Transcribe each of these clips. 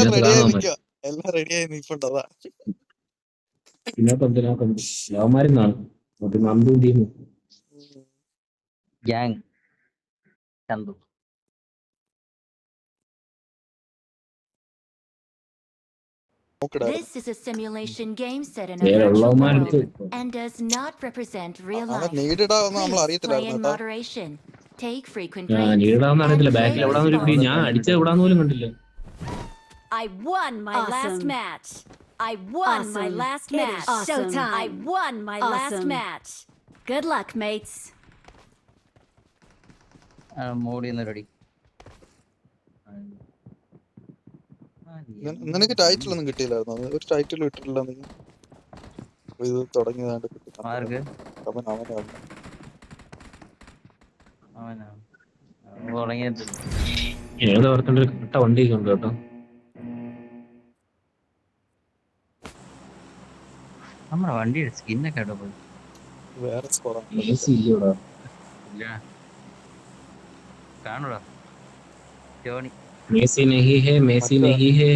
റെഡിയായി കാണുവാൻ നിൽക്കുക, എല്ലാം റെഡിയായി നിൽപ്പുണ്ടതാ. ഇതിനകത്തുണ്ട് ലവന്മാരും കാണും. Nandu team gang Chandu. This is a simulation game set in a virtual ഉള്ളവന്മാരെടുത്ത് world and does not represent real അവൻ life. നീഡിടാവെന്ന് നമ്മൾ Please play അറിയത്തില്ലായിരുന്നു in കേട്ടോ. moderation. Take frequent നീടാന്ന് breaks അറിയത്തില്ല. and ബാക്കിൽ play എവിടാന്ന് ഒരു ഞാൻ responsibly. അടിച്ചത് എവിടാന്ന് പോലും കണ്ടില്ല. I won my last Awesome. match. I won my Awesome. last It is match. showtime. I won my last Awesome. match. Good luck, mates. മോഡിന്ന് ready. നിനക്ക് title ഒന്നും കിട്ടിയില്ലായിരുന്നു. ഒരു ടൈറ്റിൽ ഇട്ടിട്ടില്ല നീ. ഇത് തുടങ്ങിയതാണ്ട് ആർക്ക്? അവൻ അവനാണ്. അവനാ തുടങ്ങിയത്. ഏതോ ഓർത്തണ്ട് ഒരു കട്ട വണ്ടിയൊക്കെ ഉണ്ട് കേട്ടോ. നമ്മുടെ വണ്ടിയുടെ സ്കിന്നൊക്കെ അവിടെ പോയി. വേറെ സ്കോറാ. AC ഇല്ലയോടാ. ഇല്ല കാണൂടാ ടോണി. मेसी नहीं है, मेसी नहीं है,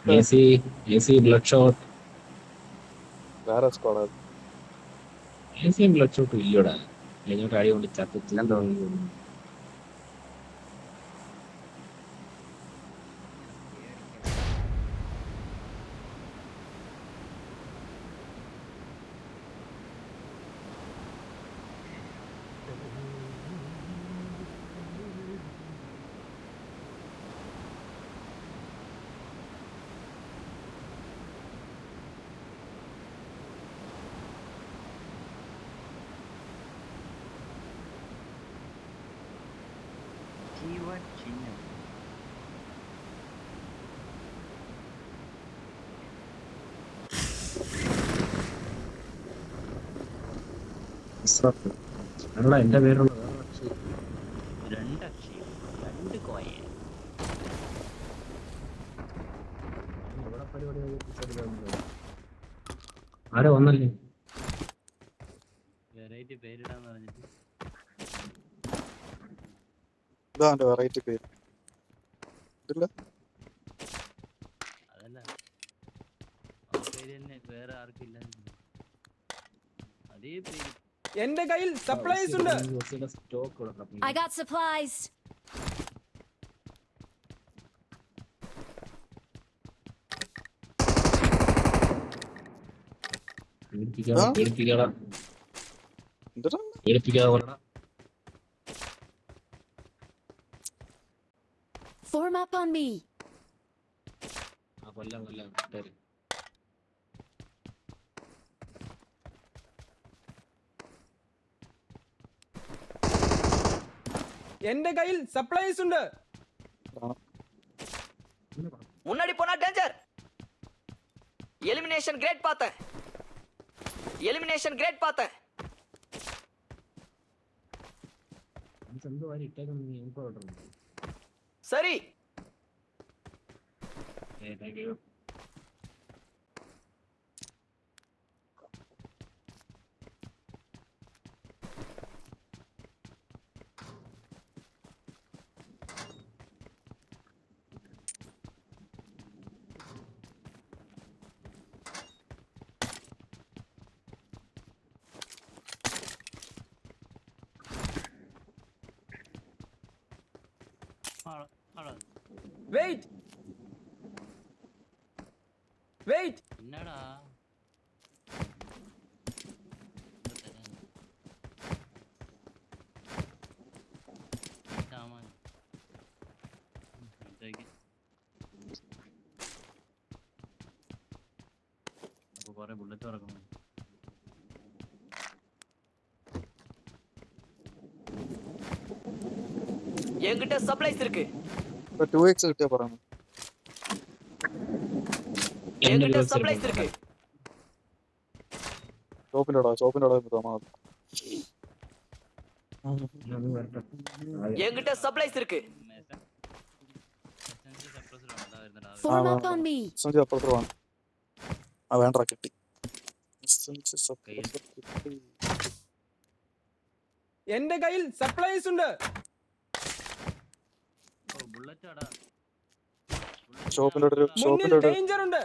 मेसी ब्लड शॉट, വേറെ സ്കോറാ. मेसी ब्लड शॉट ഇല്ലയോടാ. ഇങ്ങോട്ട് അടി കൊണ്ട് ചത്തില്ല. അല്ല എന്റെ പേരുള്ള രണ്ട് കോയ ആരോ വന്നല്ലേ. വെറൈറ്റി പേരിടാന്ന് പറഞ്ഞിട്ട് ഇതാ എന്റെ വെറൈറ്റി പേര്. ഇല്ല അതല്ല പേര് തന്നെ വേറെ ആർക്കും ഇല്ല. അതേ പേര്. എന്റെ കയ്യിൽ സപ്ലൈസ് ഉണ്ട്. I got supplies. Form up on me. എന്റെ കയ്യിൽ സപ്ലൈസ് ഉണ്ട്. முன்னாடி போனா டேஞ்சர். எலிமினேஷன் கிரேட் பார்த்தேன். எலிமினேஷன் கிரேட் பார்த்தேன். சரி വെയിറ്റ് വെയിറ്റ്. എന്നടാ അപ്പൊ കൊറേ ബുള്ളറ്റ് ഇറക്കണം. என்கிட்ட சப்ளைஸ் இருக்கு. 2x കിട്ടിയാ പറഞ്ഞു. என்கிட்ட சப்ளைஸ் இருக்கு. ഷോപ്പിന്റെ என்கிட்ட சப்ளைஸ் இருக்கு. Form up on me. Sanjay അപ്പുറത്ത് വേണം. ആ വേണ്ട കിട്ടി. എന്റെ കയ്യിൽ സപ്ലൈസ് ഉണ്ട്. ബുള്ളറ്റ് ഷോപ്പിന്റെ മുന്നിൽ ഷോപ്പിന്റെ ഡേഞ്ചർ ഉണ്ട്.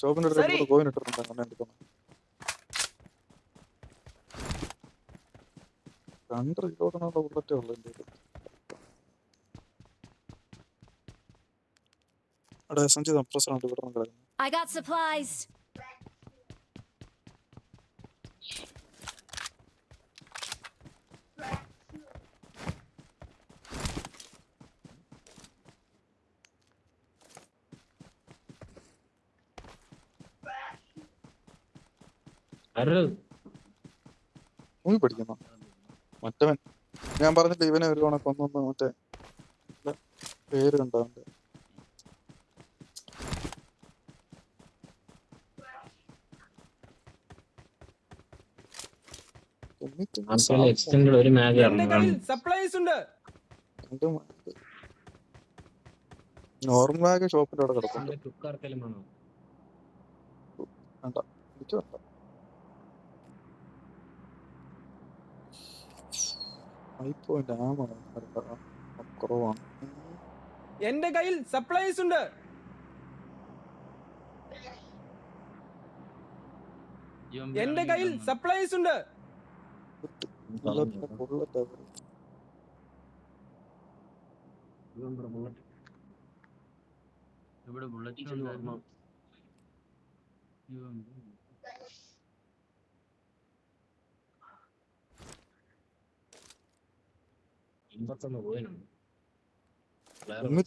ഷോപ്പിന്റെ സരി. കോയിൻ ഇട്ടിട്ടുണ്ട് അങ്ങനെ എടുക്കണം. 2 reload ബുള്ളറ്റേ ഉള്ളു എൻ്റെ കയ്യില്. അവിടെ SMG കംപ്രസറുണ്ട് ഇവിടെ കിടക്കുന്നു. I got supplies. മൂവി പഠിക്കുന്നു മറ്റവൻ. ഞാൻ പറഞ്ഞില്ല ഇവനെ ഒരു തവണ കൊന്നൊന്ന് മറ്റേ പേര് കണ്ടവന്റെ. എക്സ്റ്റൻഡ് ഒരു മാഗ് എന്റെ കയ്യിൽ സപ്ലൈസ് ഉണ്ട്. നോർമൽ ബാഗ് ഷോപ്പിന്റെ അവിടെ കിടക്കുന്നുണ്ട്. കുക്കാർക്കെല്ലാം വേണോ? വേണ്ട എനിക്ക് വേണ്ട. ഐപോയിന്റ് ആമാണ് കുറവാണ്. എന്റെ കയ്യിൽ സപ്ലൈസ് ഉണ്ട്. എന്റെ കയ്യിൽ സപ്ലൈസ് ഉണ്ട്. ബുള്ളറ്റ് ഇവിടെ ബുള്ളറ്റ്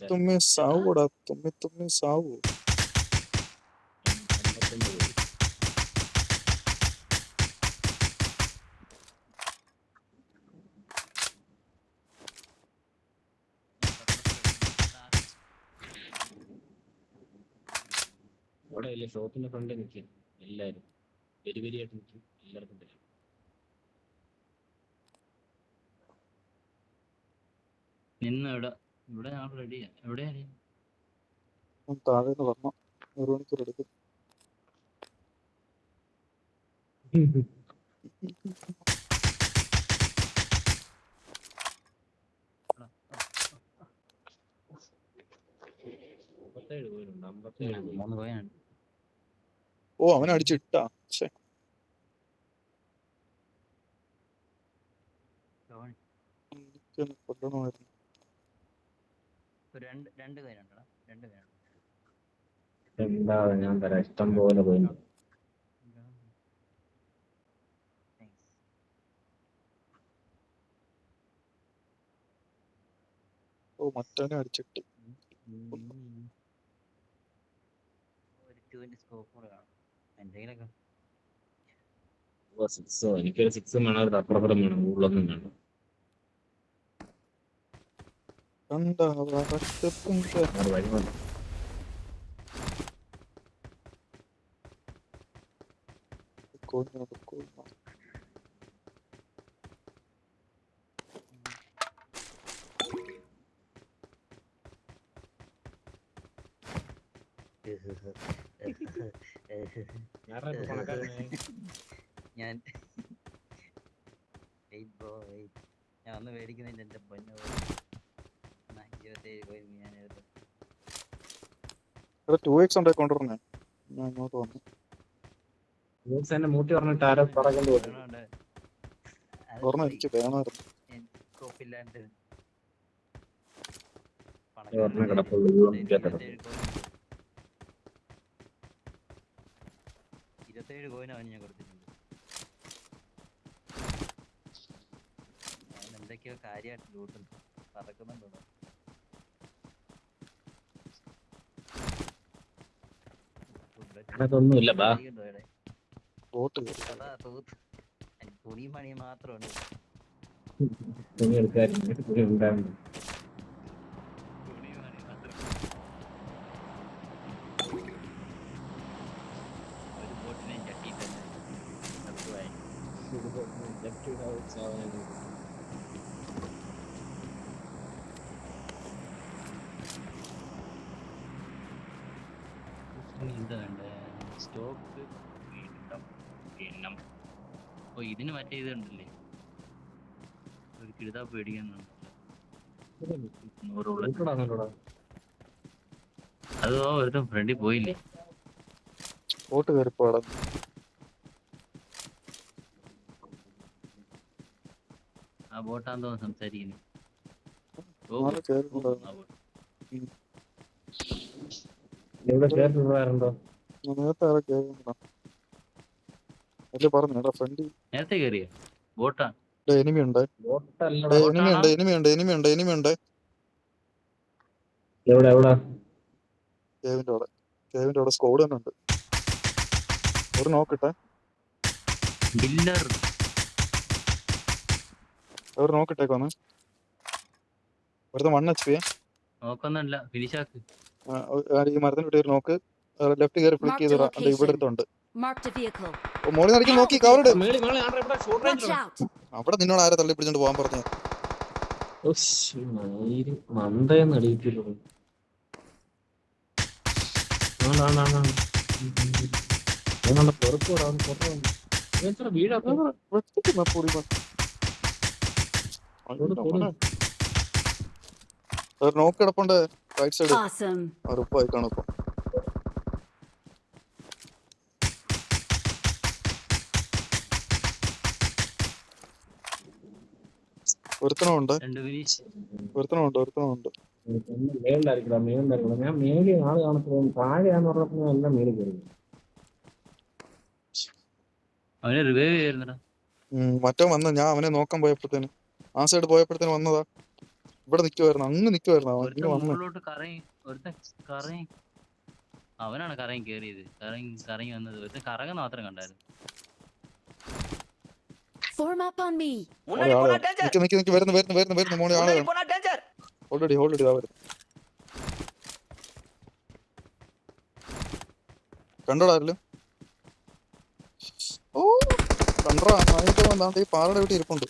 തുമ്മി സാവൂടാ. തുമ്മി സാവൂ. അവിടെ ഇല്ല, ഷോപ്പിന്റെ ഫ്രണ്ടിൽ നിൽക്കും എല്ലാരും. വെരിവെരിയായിട്ട് നിൽക്കും എല്ലാവർക്കും തരും. നിന്ന് ഇവിടെ ഞാൻ റെഡിയാ. എവിടെയാ താഴെ പറഞ്ഞു 1 മണിക്കൂർ എടുക്കും. ഓ അവനെ അടിച്ചിട്ടാ. കൊല്ലണമായിരുന്നു. രണ്ട് കൈനുണ്ടോ? 2 കൈനുണ്ട്. എന്താ ഞാൻ തരാം, ഇഷ്ടം പോലെ പോയി. ഓ മറ്റവനെ അടിച്ചിട്ട്. ഒരു 2 സ്കോപ്പ് കൂടെ കാണും എന്തെങ്കിലുമൊക്കെ. എനിക്കൊരു 6 വേണം, ഒരു അപ്പുറപ്പുറം വേണം, കൂടുതലൊന്നും വേണം. വഴി മതി. ഞാൻ ഒന്ന് മേടിക്കുന്നില്ല എന്റെ പൊന്നു. 27 കോയിൻ ഞാൻ 2x ഉണ്ടായി കൊണ്ടുവരണേ. ഞാൻ ഇങ്ങോട്ട് വന്നു. എന്നെ മൂട്ടി പറഞ്ഞിട്ട് ആരോ പറകൊണ്ട് പോയി. ഓർമ്മ എനിക്ക് വേണമായിരുന്നു. സ്കോപ്പില്ലാണ്ട് ഓർമ്മ കിടപ്പുള്ളൂ. 27 കോയിൻ അവന് ഞാൻ കൊടുത്തിട്ടുണ്ട്. എന്തൊക്കെയോ കാര്യമായിട്ട് ലൂട്ടുണ്ട്, പറക്കുന്നുണ്ടോ? അതൊന്നുമില്ല. ബാ തുണി മണി മാത്രമുണ്ട്. തുണി എടുക്കാറുണ്ട്, തുണി ഉണ്ടാകുന്നു. ഒരു ബോട്ടിനെ ചട്ടിയിട്ടല്ലേ എന്താ വേണ്ടേ? സ്റ്റോക്ക് എണ്ണം. ഓ ഇതിന് മറ്റേ ഇതുണ്ടല്ലേ, ഒരു കിഴുതാ പേടിക്കുന്നുണ്ട്. 100 അത് ഒരു ഫ്രണ്ടിൽ പോയില്ലേ? ബോട്ട് കയറിപ്പോ അവിടെ. ആ ബോട്ടാന്ന് തോന്നുന്നു സംസാരിക്കുന്നത്. നാളെ കേറിയിട്ടുണ്ടോ? ഇവിടെ കേറിട്ടുണ്ടോ? നേരത്തെ ആരെ കേറിയിട്ടുണ്ടോ? അല്ലേ പറഞ്ഞു എടാ ഫ്രണ്ടിൽ നേരത്തെ കേറിയ ബോട്ടാ. എനിമി ഉണ്ട്. ബോട്ടല്ലടാ. എനിമി ഉണ്ട്. എവിടെ കേവിന്റെ അവിടെ സ്കോഡ് തന്നെ ഉണ്ട്. ഒരു നോക്കിട്ടെ, ബില്ലർ ഒരു നോക്കിട്ടേക്കൊന്ന്. ഒരുത്ത 1 HP. നോക്കൊന്നുമില്ല, ഫിനിഷ് ആക്ക്. ഈ മരത്തിന് വിട്ട് നോക്ക്. ലെഫ്റ്റ് കയറി ഫ്ലിക്ക് ചെയ്ത് ഇവിടെ അടുത്തുണ്ട്. Marked a vehicle. മോളിൽ നിന്ന് അടിക്കാൻ നോക്കി കവറുണ്ട്. Watch out. അവിടെ നിന്നോട് ആരെ തള്ളി പിടിച്ചോണ്ട് പോകാൻ പറഞ്ഞു? മണ്ടയെന്ന് അടിയിട്ടില്ലത്. നോക്ക് കിടപ്പുണ്ട് റൈറ്റ് സൈഡ്. Awesome. ഉറപ്പായി കാണും ഇപ്പൊ. ഒരുത്തനുണ്ട്. മേളിലായിരിക്കണം. ഞാൻ മേളിൽ ആള് കാണത്തോ താഴെയാന്ന് പറഞ്ഞപ്പോ എല്ലാം മേളിൽ കയറി. അവനെ റിവൈവ് ചെയ്യായിരുന്നടാ. മറ്റോ വന്ന ഞാൻ അവനെ നോക്കാൻ പോയപ്പോഴത്തേന് ആ സൈഡ് പോയപ്പോഴത്തേന് വന്നതാ. ഇവിടെ നിക്കുവായിരുന്നു, അങ്ങ് നിക്കുവായിരുന്നു അവൻ. ഒരുത്തൻ മുകളിലോട്ട് കറങ്ങി, അവനാണ് കറങ്ങി കേറിയത്. കറങ്ങി വന്നത് ഒരുത്തൻ കറങ്ങുന്ന മാത്രം കണ്ടായിരുന്നു. Form up on me. முன்னாடி போனா டேஞ்சர். നിക്ക് വരുന്നു മോളെ ആളെ. முன்னாடி போனா டேஞ்சர். ഓൾറെഡി ഇതാ വരുന്നു. കണ്ടോടാ ആരെങ്കിലും? ഓ കണ്ടറാ. ഈ പാറയുടെ വീട്ടിൽ ഇരിപ്പുണ്ട്.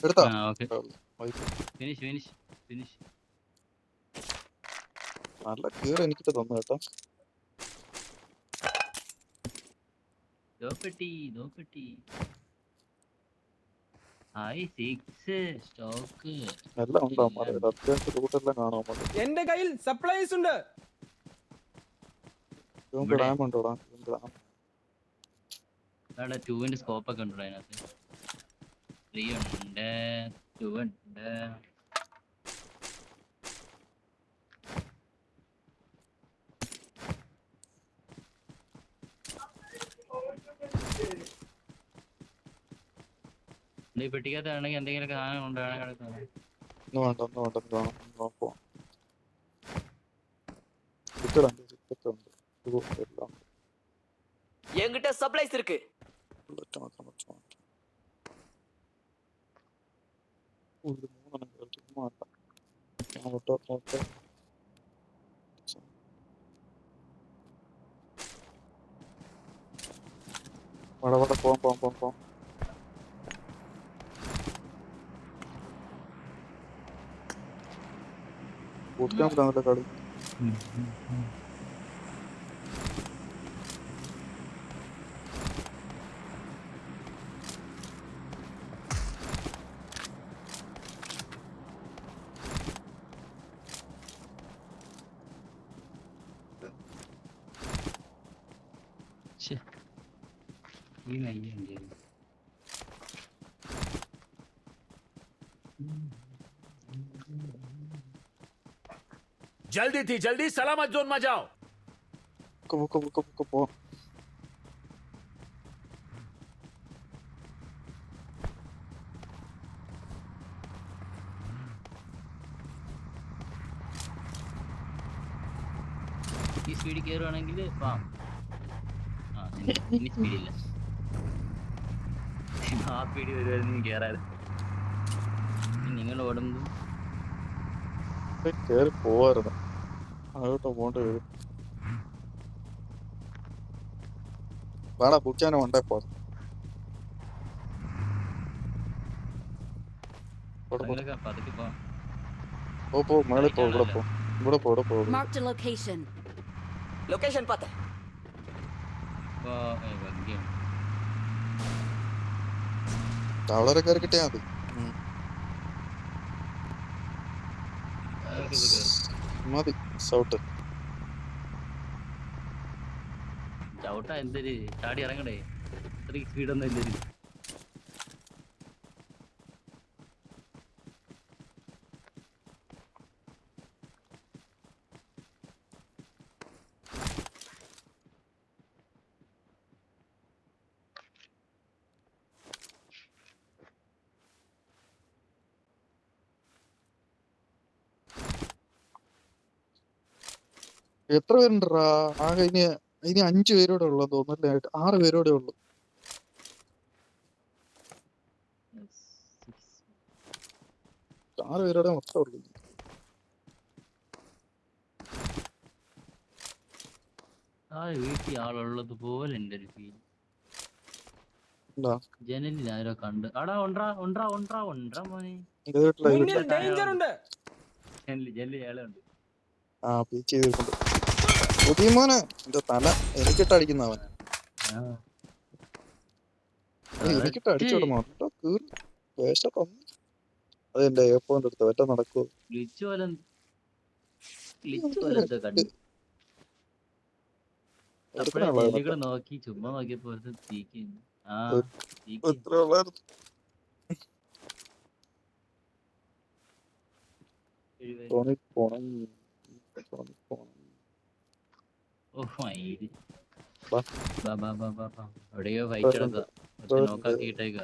എടുത്താ? ഓക്കേ. ഫിനിഷ്. നല്ല കീറ് എനിക്കിട്ട് തന്നു കേട്ടോ. ദോപ്പെട്ടി. I6 സ്റ്റോക്ക് എല്ലാം ഉണ്ടോ? അത്യാവശ്യം റൂട്ടെല്ലാം കാണാൻ മതി. എന്റെ കയ്യിൽ സപ്ലൈസ് ഉണ്ട്. ഡാം ഉണ്ടോടാ? 2ന്റെ സ്കോപ്പ് ഒക്കെ ഉണ്ടോ അതിനകത്ത്? 3 ഉണ്ട്, 2 ഉണ്ട്. ഈ പെട്ടിക്കകത്താണെങ്കിൽ എന്തെങ്കിലുമൊക്കെ സാധനം കൊണ്ടാണ് കിടക്കുന്നത്. ഒന്നും വേണ്ട നോക്കോ. என்கிட்ட சப்ளைஸ் இருக்கு. പോവാം. ബൂട്ട് ക്യാമ്പിലാണല്ലോ കളി. ഈ നയ്യ जल्दी थी जल्दी सलामत जोन में जाओ. പോ. ഈ സ്പീഡിൽ കയറുവാണെങ്കിൽ ഇനി സ്പീഡില്ല. ആ സ്പീഡിൽ വരുവായിരുന്നു കയറാതെ. നിങ്ങൾ ഓടുമ്പോൾ കേറി പോവായിരുന്നു. അതോട്ട് പോകേണ്ടി വരും. വേടാ ബുക്കാനും ഉണ്ടേ പോ. പതുക്കെ മേളിൽ പോ. ഇവിടെ പോ. Marked a location. லொகேஷன் பார்த்தேன். അവിടെ കയറി കിട്ടിയാ മതി. മതി സൗട്ട്. ചവിട്ടാ എന്തൊരു ചാടി ഇറങ്ങണേ, ഇത്രയും സ്പീഡൊന്നും ഇല്ല. 8 പേരുണ്ടാ ആകെ? ഇനി 5 പേരോടെ ഉള്ളു തോന്നുന്നല്ലേ, 6 പേരോടെ ഉള്ളു. 6 പേരോടെ മൊത്തം ഉള്ളു. വീട്ടിൽ ആളുള്ളത് പോലെ എന്റെ ഒരു ഫീൽ. ജനലിൽ ആരോ കണ്ട്. അടാ ഒണ്ട്രാ ഒണ്ട്രാ ഒണ്ട്രാ ഒണ്ട്രാ മോനെ, മുന്നിൽ ഡേഞ്ചർ ഉണ്ട്. ജനലിൽ ആളുണ്ട്. പീക്ക് ചെയ്തിട്ടുണ്ട്. പുതിയ മോനെ എന്റെ തല എനിക്കിട്ട് അടിക്കുന്നവൻ. എനിക്കിട്ട് അടിച്ചോടുന്നു. അതെന്റെ എയർഫോണിന്റെ അടുത്ത് വല്ല നടക്കുവോ? നോക്കി ചുമ്മാ നോക്കിയപ്പോ എവിടെയോ ഫൈറ്റ് നടക്കുക, നോക്കാക്കിയിട്ടേക്ക.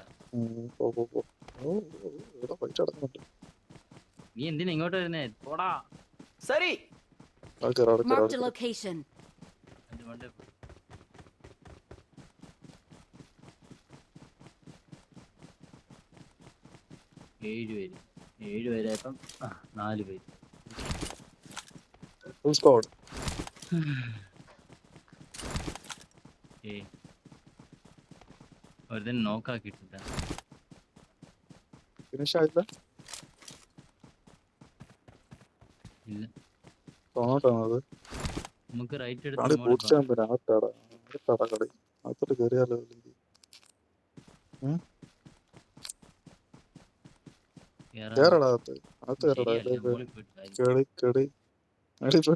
നീ എന്തിനാ ഇങ്ങോട്ട് വരുന്നേ? പോടാ. സരി. Marked a location. 7 പേര്. 7 പേരായപ്പം 4 പേര്. ഒരുത്തൻ നോക്കാക്കിട്ടില്ല. ഇല്ല, നമുക്ക് റൈറ്റ് എടുത്ത്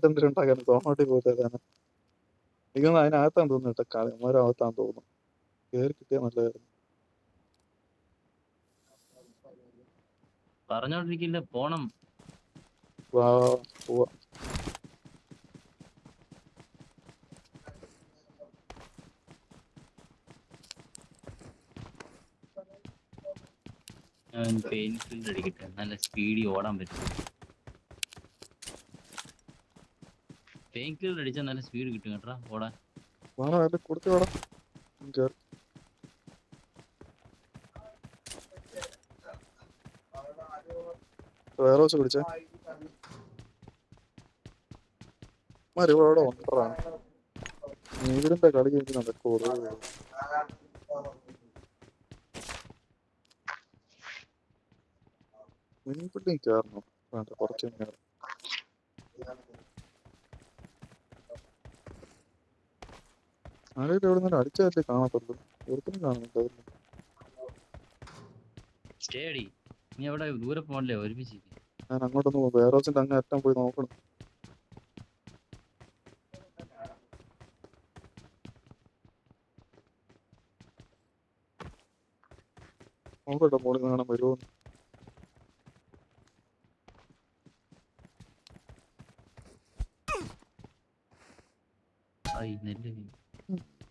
എന്തിനുണ്ടാക്കാൻ തോന്നോട്ടി പോയിട്ടാണ്. എനിക്കൊന്ന് അതിനകത്താന്ന് തോന്നുന്നു കേട്ടോ, കളിമാരകത്താന്ന് തോന്നുന്നു. കേറി കിട്ടിയാ നല്ലതായിരുന്നു. പറഞ്ഞോണ്ടിരിക്കില്ല, പോണം. പോവാ. പെയിൻ കില്ലർ അടിക്കട്ടെ, നല്ല സ്പീഡിൽ ഓടാൻ പറ്റും. പെയിൻ കില്ലർ അടിച്ചാൽ നല്ല സ്പീഡ് കിട്ടും കേട്ടാ ഓടാൻ. വേറെ പിടിച്ചേ ഇവിടെ ഉണ്ടറാ. നീവിടിന്റെ കളി എനിക്ക് നടക്കൂടൂ. മിനിപ്പിട്ടും കയറണം. വേണ്ട, കുറച്ച് കയറും. ആരെയും എവിടെ നിന്ന് അടിച്ചതല്ലേ കാണത്തുള്ളൂ, ഒരുത്തിനും കാണുന്നുണ്ട്. നീ എവിടെ ദൂരെ പോകണ്ടേ, ഒരുമിച്ച്. ഞാൻ അങ്ങോട്ടൊന്ന് പോകും, വേറെ അങ്ങ് അറ്റം പോയി നോക്കണം. നോക്കട്ടെ മോളിൽ നിന്ന് കാണാൻ വരുമോ.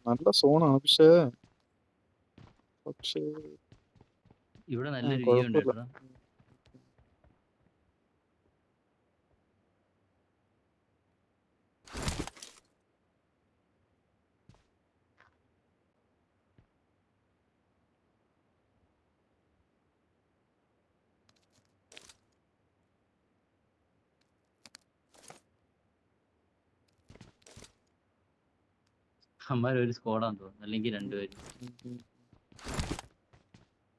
നല്ല സോണാണ്, പക്ഷേ ഇവിടെ നല്ലൊരു വ്യൂ ഉണ്ട് കേട്ടോ. അമ്മാര് ഒരു സ്ക്വാഡാന്ന് തോന്നുന്നു, അല്ലെങ്കിൽ 2 പേര്.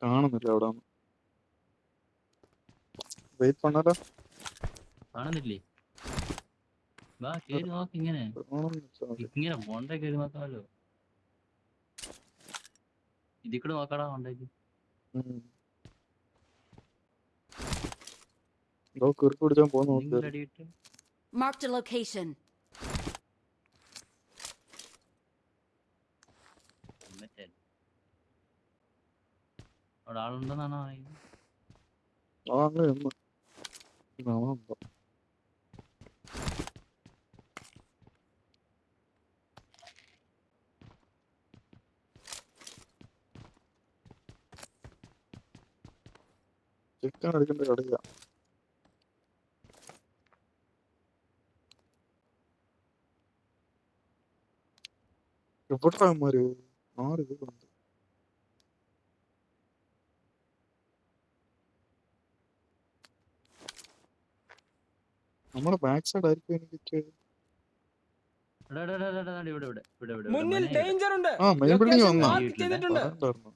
കാണുന്നില്ല അവിടെ. വെയിറ്റ് പണ്ണാലോ. കാണുന്നില്ലേ? വാ കേറി നോക്ക്. ഇങ്ങനെ മോണ്ടെ കേറി നോക്കാമല്ലോ. ഇതിൽ കൂടെ നോക്കാടാ മോണ്ടേക്ക്. കുറുക്ക് പിടിച്ചാൻ പോകുന്നു നോക്കി. നിങ്ങൾ അടിയിട്ട് Marked a location. മറ്റേ അവിടെ ആളുണ്ടെന്നാണോ പറയുന്നത്? അങ്ങനെ ഒന്ന് കാണാനുണ്ടോ? ചിക്കൻ അടിക്കേണ്ട കളിയാ. എവിടെമാര് 6 പേരുണ്ട്. നമ്മുടെ ബാക്ക് സൈഡ് ആയിരിക്കും എനിക്ക്. എടാ, എടാ, എടാ, എടാ, എടാ, ഇവിടെ മുന്നിൽ മോനെ ഇവിടെ. ഡേഞ്ചർ ഉണ്ട്. ആ മെയിൻ ബിൽഡിംഗ് ലൊക്കേഷൻ വന്നോ? മാർക്ക് ചെയ്തിട്ടുണ്ട്. ഉണ്ടായിരുന്നു.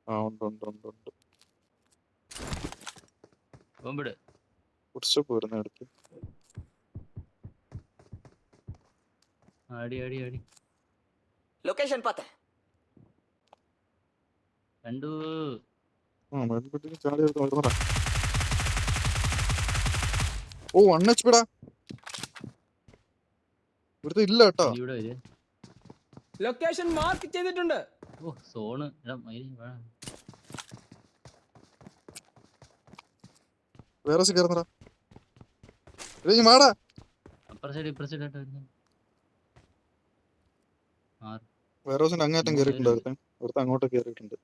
ആ ഉണ്ട് ഉണ്ട് ഉണ്ട് ഉണ്ട്. ബോംബിട്. കുറച്ച് പോരുന്ന അടുത്ത്. അടി അടി അടി லொகேஷன் பார்த்தேன். കണ്ടു. ആ മെയിൻ ബിൽഡിംഗ് ചാടി എടുത്ത് നോക്കണ. ഓ 1 HP ടാ. ഇവിടുത്തെ ഇല്ല കേട്ടോ. ഇനി ഇവിടെ വരെ. ലൊക്കേഷൻ മാർക്ക് ചെയ്തിട്ടുണ്ട്. ഓ സോണ്. എടാ മയില് വാ. വേറെ കയറുന്നടാ. ഇനി മാടാ. അപ്പുറ സൈഡ് ഇപ്പുറ സൈഡ് ആയിട്ട് വരുന്നു. വേറെ ദിവസം അങ്ങേറ്റം കയറിയിട്ടുണ്ട്. ഒരുത്ത അങ്ങോട്ട് കയറിയിട്ടുണ്ട്.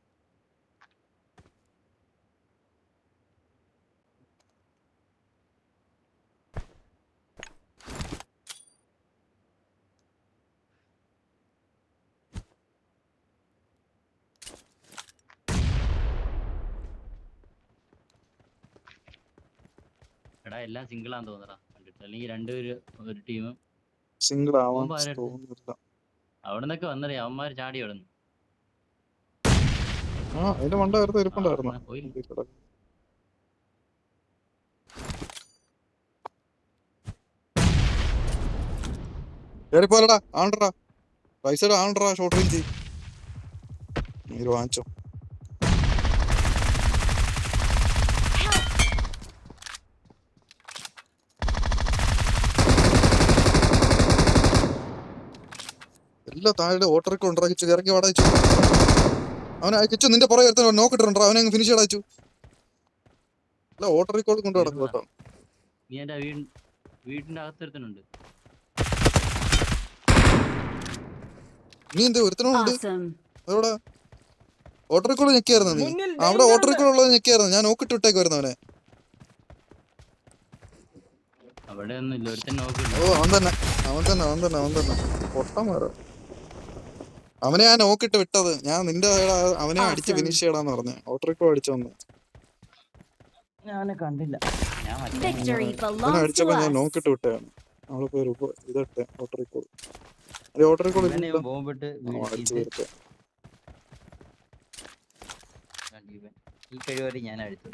എടാ എല്ലാം സിംഗിൾ ആണെന്ന് തോന്നടാ കണ്ടിട്ട്. അല്ലെങ്കിൽ രണ്ടുപേര് ഒരു ടീം സിംഗിൾ ആവാൻ പോകുമ്പോ ആരെടുത്ത്? തോന്നുന്നില്ല. അവിടെ നിന്നൊക്കെ വന്നറിയാം അവന്മാര് ചാടി അവിടെ നിന്ന്. ആ അതിന്റെ മണ്ട വേറെ ഇരിപ്പുണ്ടായിരുന്നു. പോയില്ല. കേറിപ്പോലടാ. ആണ്ടടാ റൈറ്റ് സൈഡ് ആണ്ടടാ. ഷോർട്ട് റേഞ്ച് നീര് വാങ്ങിച്ചോ. എല്ലാ താഴെ ഓട്ടറൊക്കെ ഉണ്ടാക്കിച്ചു ഇറങ്ങി വാടച്ചു. അവനെ അയച്ചു. നിന്റെ പുറകെ എടുത്ത നോക്കിട്ടുണ്ടോ? അവനെ അങ്ങ് ഫിനിഷ് അടച്ചു. അല്ല ഓട്ടർ റെക്കോർഡ് കൊണ്ട് നടക്കും കേട്ടോ. നീ എന്റെ വീടിന്റെ അകത്തൊരുത്തനുണ്ട്. നീ എന്താ ഒരുത്തനോണ്ട്? Awesome. അതോടെ ഓട്ടർ റെക്കോർഡ് ഞെക്കിയായിരുന്നു നീ. മുന്നിൽ അവിടെ danger ഓട്ടർ ഉണ്ട്. റെക്കോർഡ് ഉള്ളത് ഞെക്കിയായിരുന്നു. ഞാൻ നോക്കിട്ട് വിട്ടേക്ക് വരുന്നു അവനെ. അവിടെ ഒന്നും ഇല്ല. ഒരുത്തൻ നോക്കില്ല. ഓ അവൻ തന്നെ പൊട്ടന്മാരോ. അവനെ ഞാൻ നോക്കിട്ട് വിട്ടത്. ഞാൻ നിന്റെ അവനെ അടിച്ച് ഫിനിഷ് ചെയ്യടാന്ന് പറഞ്ഞു. ഔട്ടർ റെക്കോർഡ് അടിച്ചു വന്നു. ഞാനെ കണ്ടില്ല. ഞാൻ മറ്റേ Victory അവനെ belongs to അടിച്ചപ്പോ ഞാൻ us. നോക്കിട്ട് വിട്ടതാണ്. അവളെ പോയി ഇതട്ടെ ഔട്ടർ റെക്കോർഡ്. ഔട്ടർ റെക്കോർഡ് ഇവനെ ബോംബിട്ട് അടിച്ചു വീഴ്ത്തിയിട്ട് തീർത്തെ. ഈ കഴിവറി ഞാൻ അടിച്ചു.